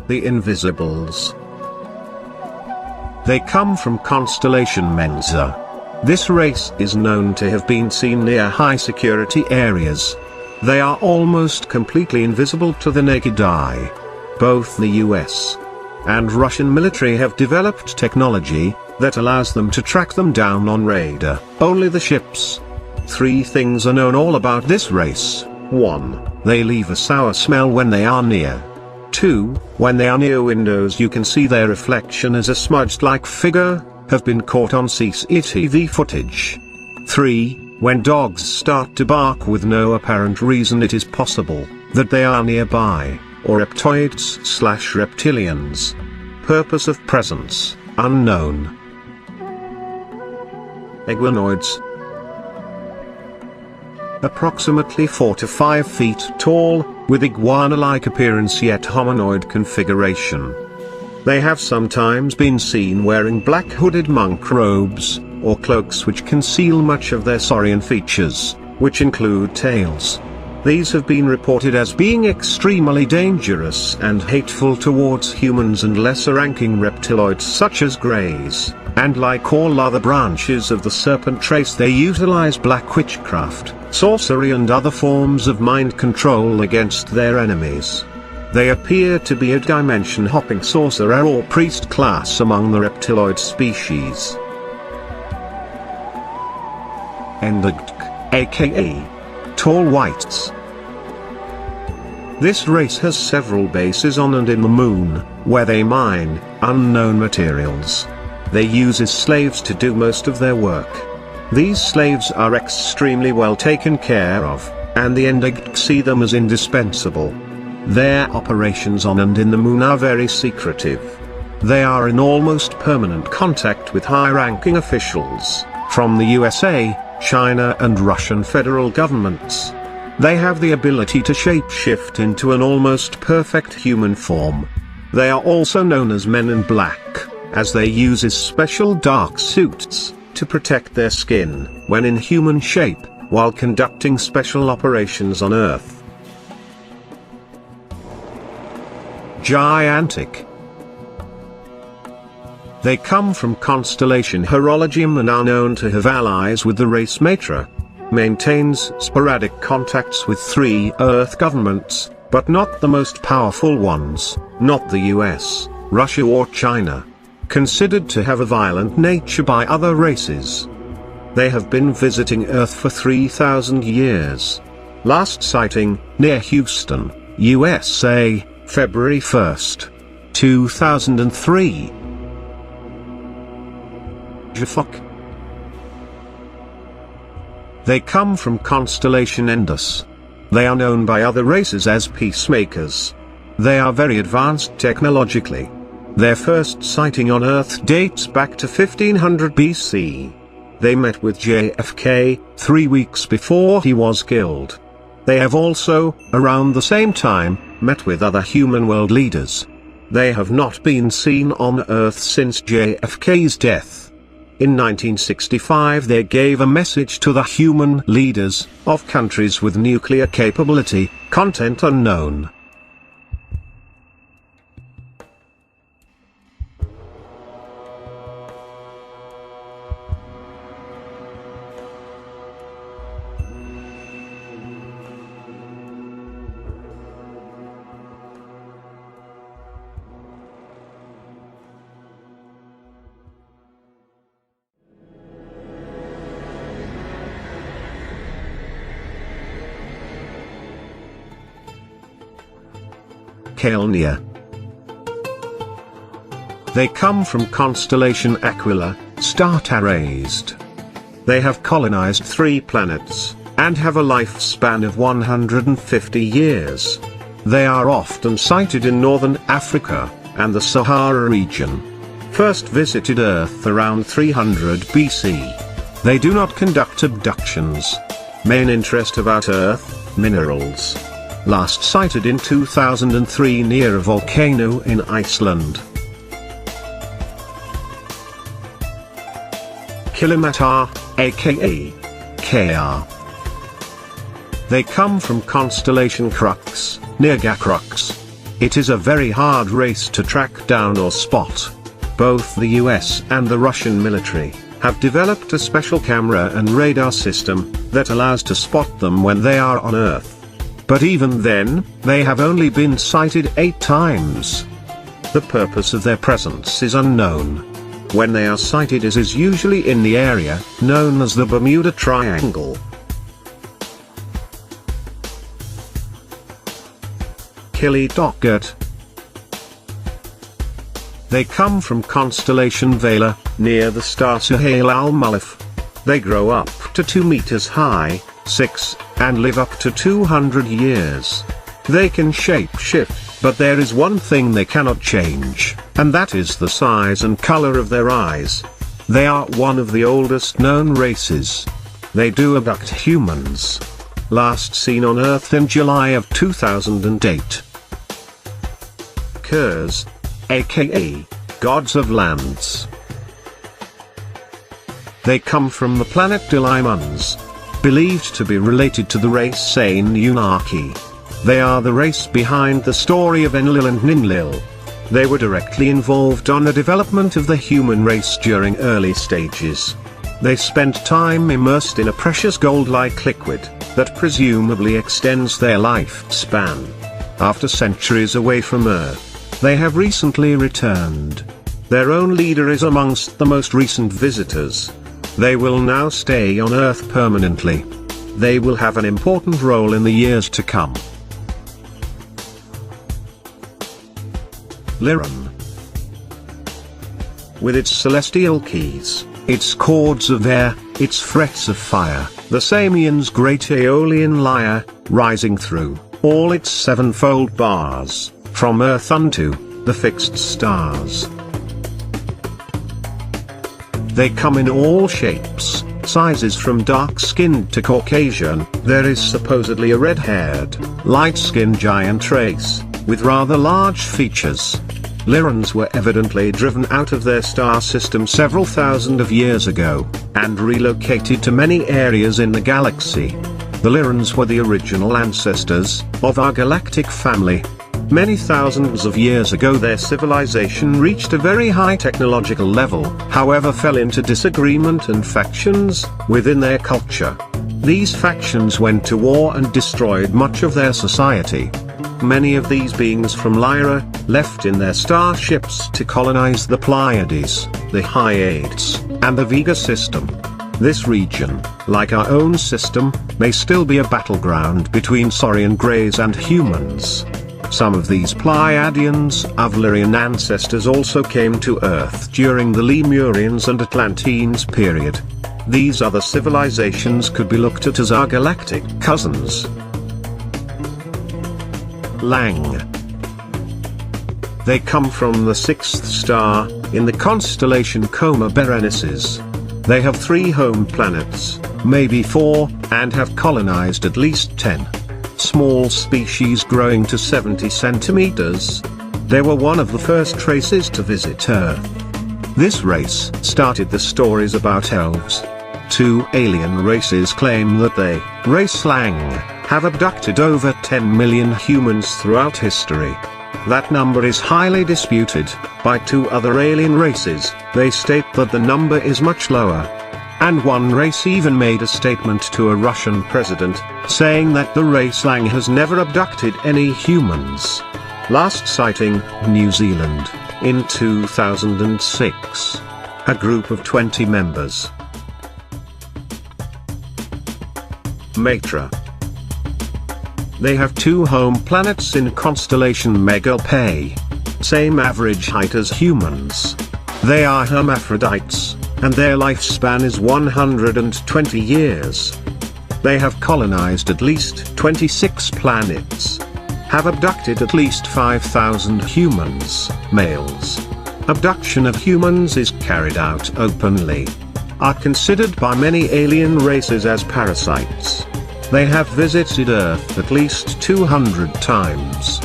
the Invisibles. They come from constellation Mensa. This race is known to have been seen near high-security areas. They are almost completely invisible to the naked eye. Both the US and Russian military have developed technology that allows them to track them down on radar. Only the ships. 3 things are known all about this race. 1. They leave a sour smell when they are near. 2. When they are near windows you can see their reflection as a smudged-like figure, have been caught on CCTV footage. 3. When dogs start to bark with no apparent reason it is possible that they are nearby, or reptoids/reptilians. Purpose of presence, unknown. Iguanoids. Approximately 4 to 5 feet tall, with iguana-like appearance yet hominoid configuration. They have sometimes been seen wearing black hooded monk robes, or cloaks which conceal much of their saurian features, which include tails. These have been reported as being extremely dangerous and hateful towards humans and lesser-ranking reptiloids such as greys, and like all other branches of the serpent race they utilize black witchcraft, sorcery and other forms of mind control against their enemies. They appear to be a dimension-hopping sorcerer or priest class among the reptiloid species. Afdethele, aka tall whites. This race has several bases on and in the moon, where they mine unknown materials. They use as slaves to do most of their work. These slaves are extremely well taken care of, and the Afdethele see them as indispensable. Their operations on and in the moon are very secretive. They are in almost permanent contact with high-ranking officials from the USA, China and Russian federal governments. They have the ability to shapeshift into an almost perfect human form. They are also known as Men in Black, as they use special dark suits to protect their skin when in human shape, while conducting special operations on Earth. Gigantic. They come from constellation Horologium and are known to have allies with the race Matra. Maintains sporadic contacts with 3 Earth governments, but not the most powerful ones, not the US, Russia or China. Considered to have a violent nature by other races. They have been visiting Earth for 3,000 years. Last sighting, near Houston, USA, February 1st, 2003. Fuck. They come from constellation Endus. They are known by other races as peacemakers. They are very advanced technologically. Their first sighting on Earth dates back to 1500 BC. They met with JFK 3 weeks before he was killed. They have also, around the same time, met with other human world leaders. They have not been seen on Earth since JFK's death. In 1965 they gave a message to the human leaders of countries with nuclear capability, content unknown. Calnia. They come from constellation Aquila, star-raised. They have colonized 3 planets, and have a lifespan of 150 years. They are often sighted in northern Africa, and the Sahara region. First visited Earth around 300 BC. They do not conduct abductions. Main interest about Earth, minerals. Last sighted in 2003 near a volcano in Iceland. Kilamatar, aka KR. They come from constellation Crux, near Crux. It is a very hard race to track down or spot. Both the US and the Russian military have developed a special camera and radar system that allows to spot them when they are on Earth. But even then, they have only been sighted 8 times. The purpose of their presence is unknown. When they are sighted, it is usually in the area known as the Bermuda Triangle. Killidocket. They come from constellation Vela, near the star Sahel al-Mulaf. They grow up to 2 meters high, 6, and live up to 200 years. They can shape-shift, but there is one thing they cannot change, and that is the size and color of their eyes. They are one of the oldest known races. They do abduct humans. Last seen on Earth in July of 2008. Kurs, aka gods of lands. They come from the planet Delimons, believed to be related to the race Anunnaki. They are the race behind the story of Enlil and Ninlil. They were directly involved on the development of the human race during early stages. They spent time immersed in a precious gold-like liquid that presumably extends their lifespan. After centuries away from Earth, they have recently returned. Their own leader is amongst the most recent visitors. They will now stay on Earth permanently. They will have an important role in the years to come. Lyran. With its celestial keys, its chords of air, its frets of fire, the Samian's great Aeolian lyre, rising through all its 7-fold bars, from Earth unto the fixed stars. They come in all shapes, sizes from dark-skinned to Caucasian. There is supposedly a red-haired, light-skinned giant race, with rather large features. Lyrans were evidently driven out of their star system several thousand of years ago, and relocated to many areas in the galaxy. The Lyrans were the original ancestors of our galactic family. Many thousands of years ago their civilization reached a very high technological level, however fell into disagreement and factions within their culture. These factions went to war and destroyed much of their society. Many of these beings from Lyra left in their starships to colonize the Pleiades, the Hyades, and the Vega system. This region, like our own system, may still be a battleground between Saurian Greys and humans. Some of these Pleiadians of Lyrian ancestors also came to Earth during the Lemurians and Atlanteans period. These other civilizations could be looked at as our galactic cousins. Lang. They come from the 6th star, in the constellation Coma Berenices. They have 3 home planets, maybe 4, and have colonized at least 10. Small species growing to 70 centimeters. They were one of the first races to visit Earth. This race started the stories about elves. 2 alien races claim that they, race Lang, have abducted over 10 million humans throughout history. That number is highly disputed by 2 other alien races. They state that the number is much lower. And one race even made a statement to a Russian president, saying that the race Lang has never abducted any humans. Last sighting, New Zealand, in 2006. A group of 20 members. Matra. They have 2 home planets in constellation Megalpay. Same average height as humans. They are hermaphrodites, and their lifespan is 120 years. They have colonized at least 26 planets. Have abducted at least 5,000 humans, males. Abduction of humans is carried out openly. Are considered by many alien races as parasites. They have visited Earth at least 200 times.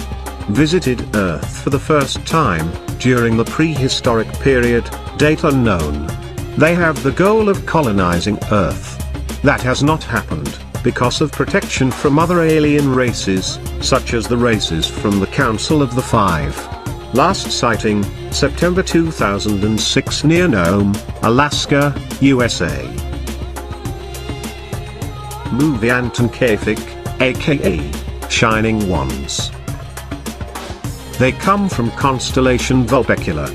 Visited Earth for the first time, during the prehistoric period, date unknown. They have the goal of colonizing Earth. That has not happened. because of protection from other alien races, such as the races from the Council of the Five. Last sighting, September 2006 near Nome, Alaska, USA. Movie Anton Kafik, aka Shining Ones. They come from constellation Vulpecula.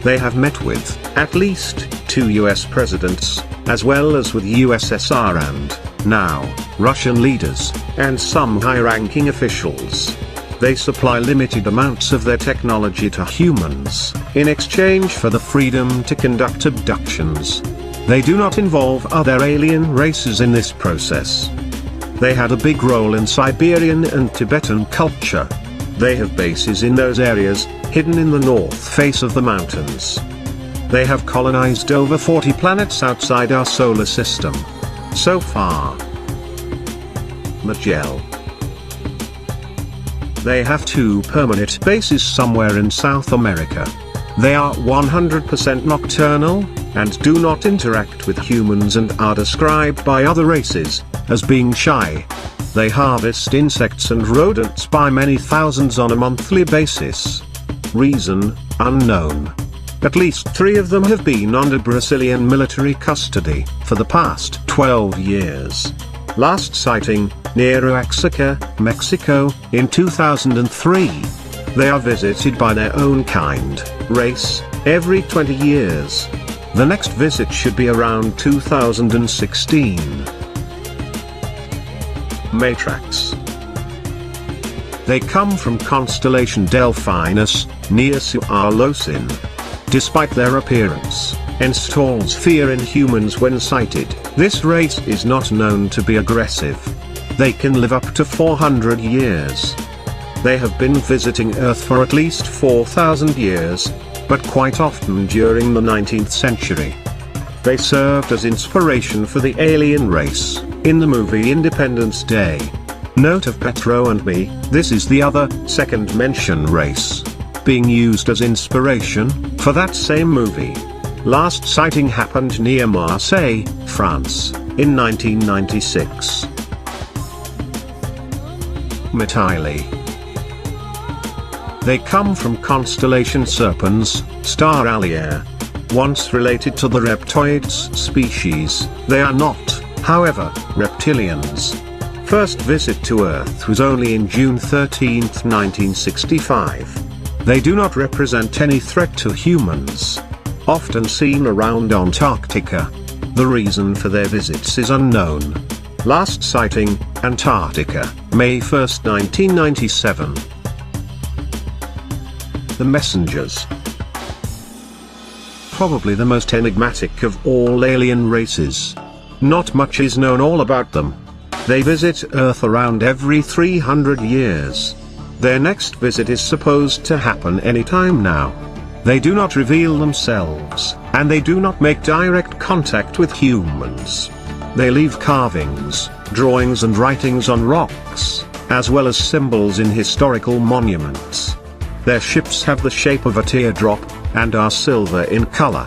They have met with, at least, 2 US presidents, as well as with USSR and, now, Russian leaders, and some high-ranking officials. They supply limited amounts of their technology to humans, in exchange for the freedom to conduct abductions. They do not involve other alien races in this process. They had a big role in Siberian and Tibetan culture. They have bases in those areas, hidden in the north face of the mountains. They have colonized over 40 planets outside our solar system. So far. Magellan. They have 2 permanent bases somewhere in South America. They are 100% nocturnal, and do not interact with humans and are described by other races as being shy. They harvest insects and rodents by many thousands on a monthly basis. Reason, unknown. At least 3 of them have been under Brazilian military custody for the past 12 years. Last sighting, near Oaxaca, Mexico, in 2003. They are visited by their own kind, race, every 20 years. The next visit should be around 2016. Matrax. They come from constellation Delphinus, near Suarlosin. Despite their appearance, installs fear in humans when sighted, this race is not known to be aggressive. They can live up to 400 years. They have been visiting Earth for at least 4,000 years, but quite often during the 19th century. They served as inspiration for the alien race, in the movie Independence Day. Note of Petro and Me, this is the other, second mention race, being used as inspiration, for that same movie. Last sighting happened near Marseille, France, in 1996. Metile. They come from constellation Serpens, star Allier. Once related to the reptoids species, they are not, however, reptilians. First visit to Earth was only in June 13, 1965. They do not represent any threat to humans. Often seen around Antarctica. The reason for their visits is unknown. Last sighting, Antarctica, May 1, 1997. The Messengers. Probably the most enigmatic of all alien races. Not much is known all about them. They visit Earth around every 300 years. Their next visit is supposed to happen anytime now. They do not reveal themselves, and they do not make direct contact with humans. They leave carvings, drawings and writings on rocks, as well as symbols in historical monuments. Their ships have the shape of a teardrop, and are silver in color.